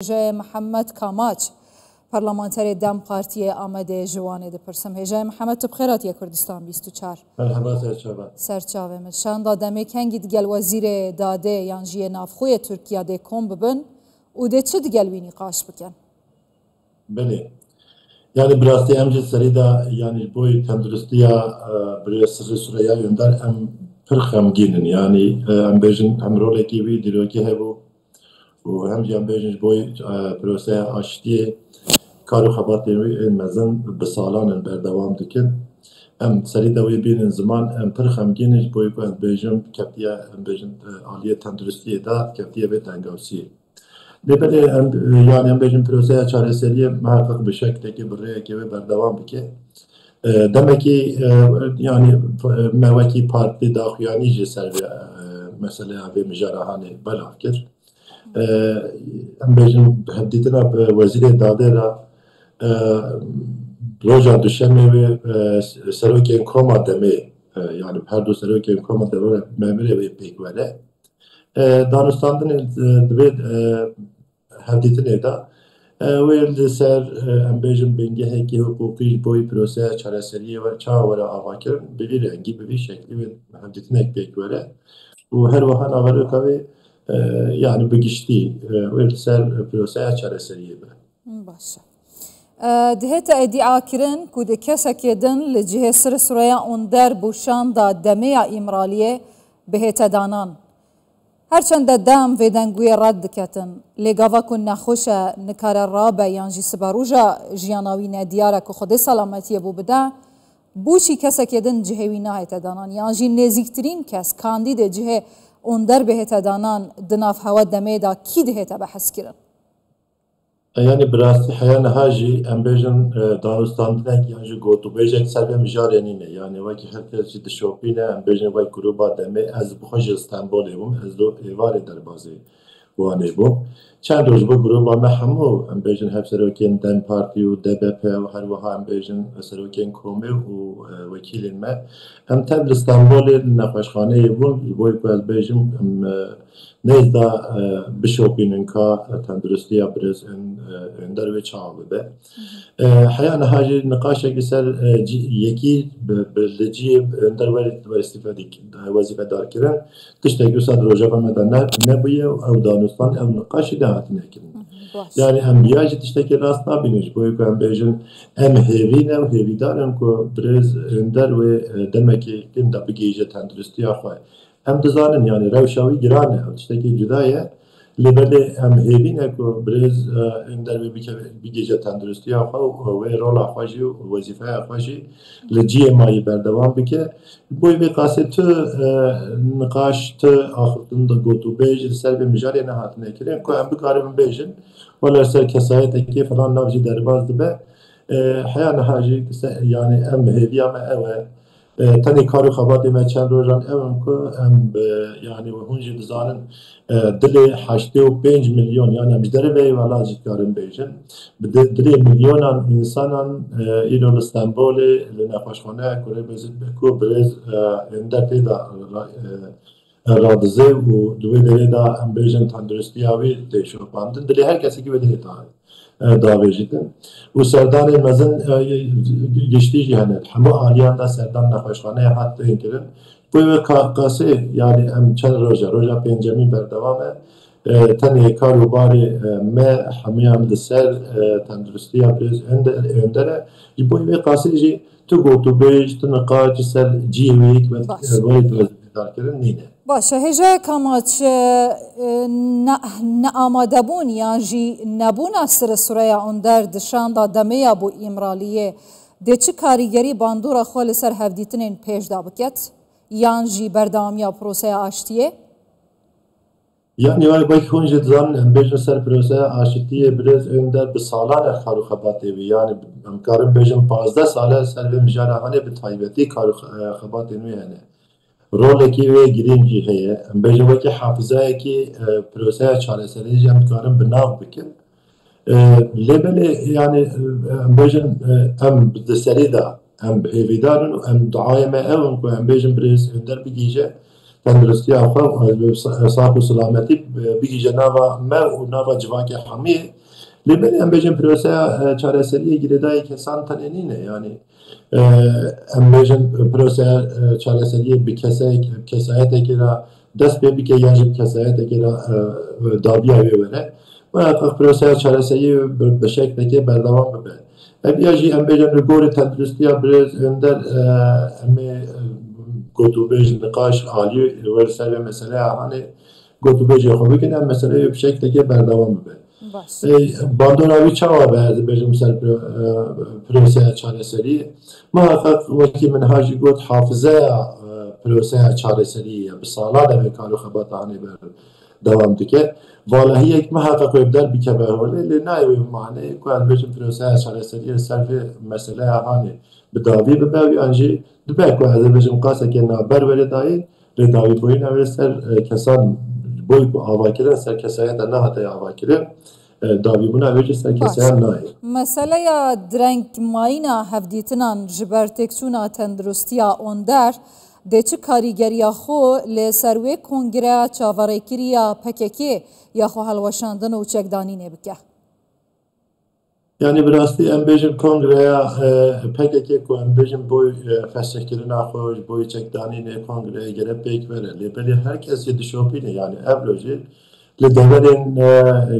هجای محمد کاماچ پارلمانتری دم پارتی آمده جوانه دپرسم. هجای محمد تو بخیرات یا کردستان 24 مرحبا سرچاوه سرچاوه مشان دادمه کنگی دگل وزیر داده یانجی نافخوی ترکیه ده کم ببن و ده چه دگل وینی قاش بکن؟ بله yani biraz da emci serida yani bu tendrüstiya bir sırrı süreye yönder em pır ginin yani em bejin hem roleki bir diloki hebu و هم جنبه بوی پروسه آشتی کارو خبات مزن به سالان بردوام دکن ام سری دوی بین زمان ام پر خمگینش بوی کو بیجم کپتیا ام بیجم عالیه تندرستی دا کپتیا به تنگاوسی لبله ام yani ام بیجم پروسه چاره سری محقق به شکل که بره که بردوام بکه demek ki yani mevaki parti daxuyani جسر mesela ve müjarahane balafkir ام بیشتر حدیدنا وزیر داده را روزا دوشنبه و سروکین کم دمی yani her dو سروکین کم دمی memure ve pekvale دانستاندن دوید حدیدنه دا ویل سر ام بیشتر بینگه هکی حقوقی boy پروسه چارەسەریه و چاوره آواکرن ببی رنگی ببی شکلی و حدیدنه pekvale و هر وحان آوره کاوی yani bu geçti ve ser proseye çareseriye be. Başa. Dihete iddia kirin ku de kesak edin li cihe sır sıraya onder buşan da demeya imraliye behete danan. Herçende dem ve denguye rad diketin. Legava kun naxoşa nikara rabe yanji sibaruja jiyanawi ne diyara ku xode salametiye bu bida bu çi kesak edin cihevi nahete danan. Yanji neziktirin kes kandide cihe onder behete danan dınaf hava demeda ki dihete behs kirin? Yani biraz hayan haji embejin Dağıstan'dan yani gotu bejek serbe mijarenine yani vaki herkes ciddi şopine embejin vaki gruba deme az bu hoş İstanbul'e bu az do evar eder bazı vane bu çend roz bu gruba mehmu embejin hep seroken dem parti u DBP u her vaha embejin seroken kome u vekilin me hem tab İstanbul'e naqaşxane bu bu embejin nezda bişopinin ka tendrüstiya biraz önder ve çağlı be. Hayan hacı nikaşa giser yeki belediye önder ve istifadik vazife dar kiren tişte güsad rojava medana ne buye ev danustan ev nikaşı da hatine kirin. Yani hem biyacı tişteki rastna biniş bu yüken bejin hem hevine ev hevidarın ko biraz önder ve demek ki kim da bigeyce tendrüstiya xay. Hem de zaten yani revşavi girane işte ki cüdaya liberde hem evine ko biraz ender ve bir gece tendrüsti yapau ve rol afajı vazife afajı leciye mayi berdevam bike bu bir kaset nikaş tı ahırtında gotu bejin serbe mücadele ne hatine kiren ko hem bir garibin bejin valla ser kesayet ki falan navcı derbazdı be hayan hacı yani hem hevi ama eve tani karı xabatê me çend rojan ev ku em yani hunjî dizanin dilê 85 milyon yani em ji derê vê wela jî dikarin bêjin bi dilê milyonan insanan îro li Stenbolê li nexweşxaneya Kurê bezin ku birêz ender tê da radize û di wê derê da em bêjin tenduristiya wî tê şopandin dilê her kesekî wê dilê davêjîtin û serdanê mezin geçtî jî hene hemû aliyan da serdan nexweşxaneya hat tên kirin bu wê qasê yani em çend roja pêncemî berdewam e tenê kar û barê me hemûyan li ser tenduristiya birêz önder e ji bo wê qasê jî tu gotûbêj tu niqaş ser cîwêk ve wezîfedar kirin nîne. باشه هجای کاماچ نه آماده بون یا جی نبون سر سوره اندر دشان دا دمیا بو امرالیه ده چه کاریگری باندورا خال سر هفدیتنین پیش دا بکت یان جی بردامیا پروسه آشتیه Yani vay konjet zan bejin ser prose aşitiye biraz önder bir salan karu xabat evi yani karın bejin 15 sale ser ve müjarahane bir taybeti karu xabat evi yani roleki ve girinci heye bejivaki hafızayaki proseye çareseri jem karın binav bikin lebele yani bejin em bideseri da em evidarın em duayeme evim ku em bejin biraz önder bir gece تندرستی آخر صاحب و سلامتی بگی جنابا ما و نابا جواک حمی لبن ام بجن پروسه چارەسەری گرێدای کەسان تەنێنینە یعنی ام بجن پروسه چارەسەری کەسایەتێکی را دەست پێ بکە یاژ کەسایەتێکی را دابیا وێوەرە و پروسه چارەسەری بە شەکلێکی بەردەوام ببێ یاژی ام بجن گۆری تەندروستیە برێز ئەندەر ئەمێ گوتوبێژ نقاش عالی وەرسەر مەسەلە هەانێ گوتوبێژی خۆ بکەن ئەم مەسەلەی بە شەکلێکی بەردەوام ببێ باندۆراوی چاوا بە بێژم سەر پرۆسەیە چارەسەری محقق وەکی منهاژی گوت حافزەیە پرۆسەیە چارەسەریە بە ساڵا دەبێ کار و خەباتانێ دەوام دکە والهەیەک محقق وێبدەر بکە بە هەولێ لێ نایوێ مانەیە کوان بێژم پرۆسەیە چارەسەریە سەر مەسەلەیە هەانێ بداوی ببە و ئەنجی دبێ کو بێژم قاسێکی نابەر وەرێدایی لێداوی بۆی ناوێ سەر کەسان بۆی ئاواکردن سەر کەسایەتە نەهاتە ئاواکردن داویبوونا وێژی سەر کەسایان نایە مەسەلەیە درەنگمایینە هەفدیتنان ji ber têkçûna tenduristiya Onder dê çi karîgeriya xwe lê ser wê kongreya çavarêkiriya PKK ya xwe helweşandin û çekdanînê bike Yani birastî em bêjin kongreya PKK ku em bêjin boy fesihkirina xwe boy çekdanînê kongreyê gere pêk vere lêbelê herkes jî dişopîne yani ev jî li deverên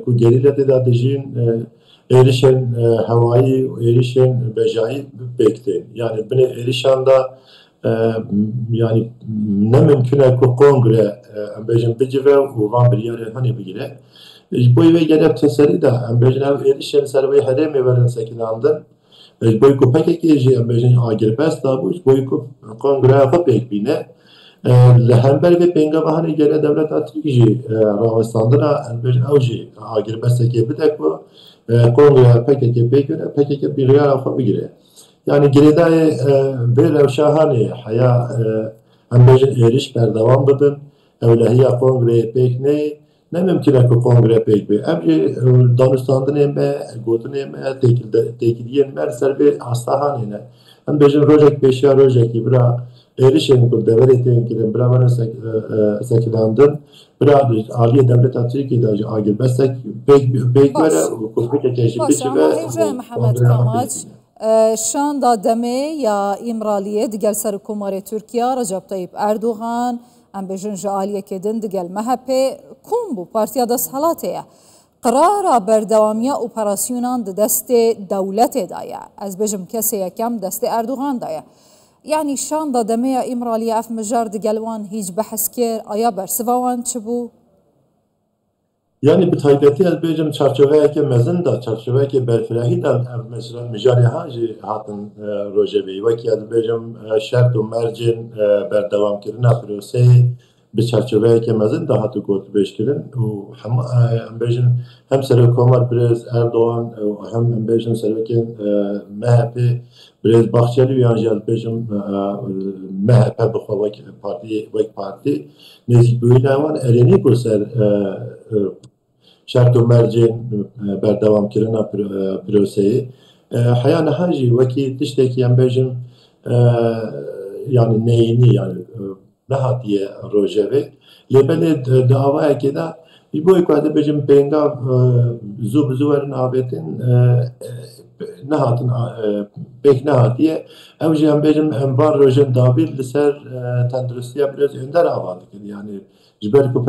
ku gerîle têda dijîn êrişên hewayî û êrişên bejayî pêk tên yani binê êrişan da yani nemimkün e ku kongre em bêjin bicive û van biryarê henê bigire boy vê gelek teserî da em bêjin ev êrişên ser wê herêmê werin sekilandin boy ku PKK jî em bêjin agirpest dabû boy ku kongreya xwe pêk bîne li hember vê pêngevahanê gele dewleta Tirk jî rawestandina em bêjin ew jî agirpestekê bide ku kongreya PKK pêk were PKK biryara xwe bigire yani girêdayê vê rewşahanê heya em bêjin êriş berdewam bibin ewlehiya kongreyê pêk neyê nemimkün e ku kongre pêk bê ev jî danûstandinê me gotinê me têkiliyên me ser vê astahanê ne em bêjin rojek pêşiya rojekî bira êrişên ku deverê tên kirin bira werin sekilandin bira aliyê devleta Tirkiyê de jî agirpestek pêk were û ku PKK jî bicive Mehmed Kamaç şanda demê ya İmraliyê digel Serokkomarê Tirkiye Recep Tayyip Erdogan em bêjin ji aliyekê din digel MHP kum bû Partiya Desthilatê ye qirara berdewamiya operasyûnan di destê dewletê da ye ez bêjim kesê yekem destê Erdogan da ye yani şanda demeya İmraliyê ev mijar digel wan hîç behs kir aya bersiva wan çi bû yani bi taybetî ez bêjim çarçoveyeke mezin da çarçoveyeke berfirehî da ev mesela mijarê han jî hatin rojevî wekî ez bêjim şert û mercên berdewamkirina piroseyê bi çarçoveyeke mezin da hatû gotûbêjkirin û em bêjin hem Serokkomar Birêz Erdogan û hem em bêjin serokên MHP Birêz Baxçelî yan jî ez bêjim MHP bixwe wek partî nêzîkbûyîna wan erênî ku ser şert û mercên berdewamkirina piroseyê heya niha jî wekî tiştekî em bêjin yani neyînî yani nehatiye rojevê lêbelê di avayekê de ji bo ku ez ê bêjim pêngav zû bi zû werin avêtin nehatin pêk nehatiye ew jî em bêjim em van rojên dawî li ser tenduristiya birêz Önder ava dikin yani ji ber ku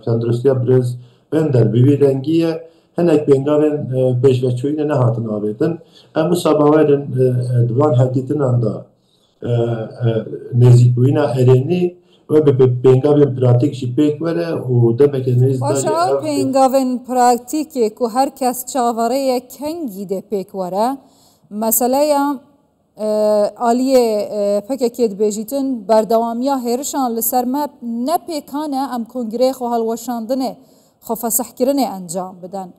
tenduristiya birêz Önder bi vî rengî ye hinek pêngavên pêşveçûyînê nehatin avêtin em wisa bawerin di van hevdîtinan da nêzîkbûyîna erênî ve bi pêngavên pratik jî pêk were û demeke nêz da Baş pêngavên praktîkê ku her kes çavareyê kengî de pêk were meseleya aliyê PKK dibêjîtin berdewamiya hêrişan li ser me ne pêkan e em kongreyê xwe helweşandinê xwe fesihkirinê encam bidin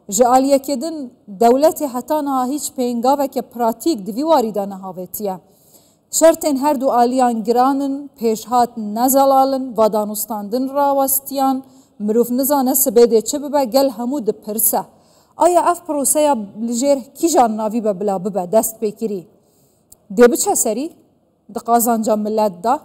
ji aliyekê din dewletê heta niha hîç pêngaveke pratik di vî warî de nehavêtiye şertên her du aliyan giranin pêşhat nezelalin vadanûstandin rawestiyan mirov nizane sibê dê çi bibe gel hemû dipirse aya ev proseya li jêr kîjan navî be bila bibe dest pêkirî dê biçe serî di qazanca millet da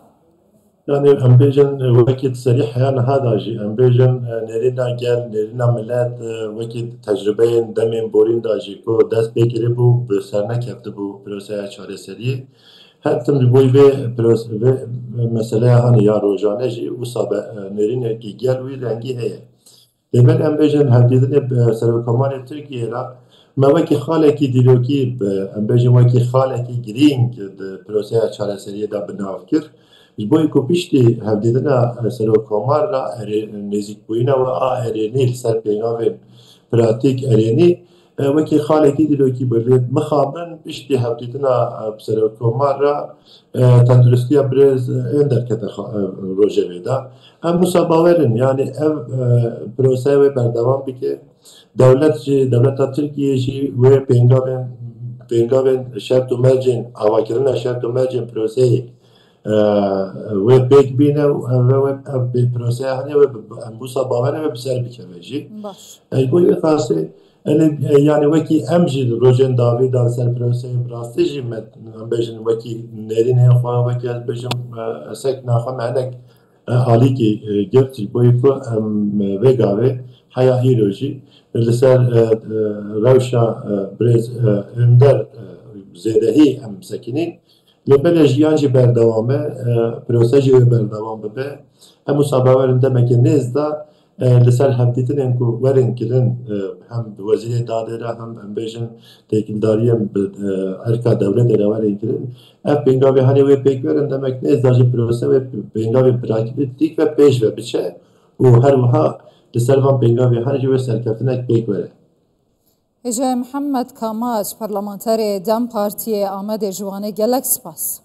Yani embêjin wekî serî heyana hada jî embêjin nêrîna gel nêrîna millet wekî tecrübeyên demên borîn da jî ku dest pê kiribû bi ser nekeftibû proseya çareseriyê her tim ji bo vê meseleya hani ya rojane jî wisa nêrînekî gel wî rengî heye. Lêber embêjin hevdîtinê Serokkomarê Tirkiyeyê ra me wekî xalekî dîrokî embêjin wekî xalekî girîng di proseya çareseriyê de binav kir. Ji bo ku piştî hevdîtina Serokkomar ra nêzîkbûyîna we a herênî li ser pêngavên pratik herênî wekî xalekî dîrokî birêd mixabin piştî hevdîtina Serokkomar ra tenduristiya birêz ên derkete rojevê de. Em wisa bawerin yani ev proseya wê berdewam bike dewlet jî dewleta Tirkiyeyê jî wê pêngavên şert û mercên avakirina şert û mercên proseyê wê pêk bîne ev proseya hene em wisa bawerin wê bi ser bikeve jî. Ji bo vê qasî yani wekî em jî rojên dawî da ser proseyê bi rastî jî em bêjin wekî nêrînên xwe wekî ez bêjim esek naxwe me hinek alîkî girt ji bo ku em vê gavê heya îro jî li ser rewşa birêz ûnder zêdehî em sekînîn lêbelê jiyan jî berdewam e prose jî wê berdewam bibe em wisa bawerin demekî nêz da li ser hevdîtinên ku werin kirin hem bi Wezîrê Dadê re hem em bêjin têkildariyên bi erka dewletê re werin kirin ev pêngavê henê wê pêk werin demek nêz da jî prose wê pêngavê pratik ve pêş ve biçe û her wiha li ser van pêngavê her jî wê serkeftinek pêk were. Hêja Mihemed Kamaç, parlamenterê Dem Partiyê Amedê ji wanê gelek spas.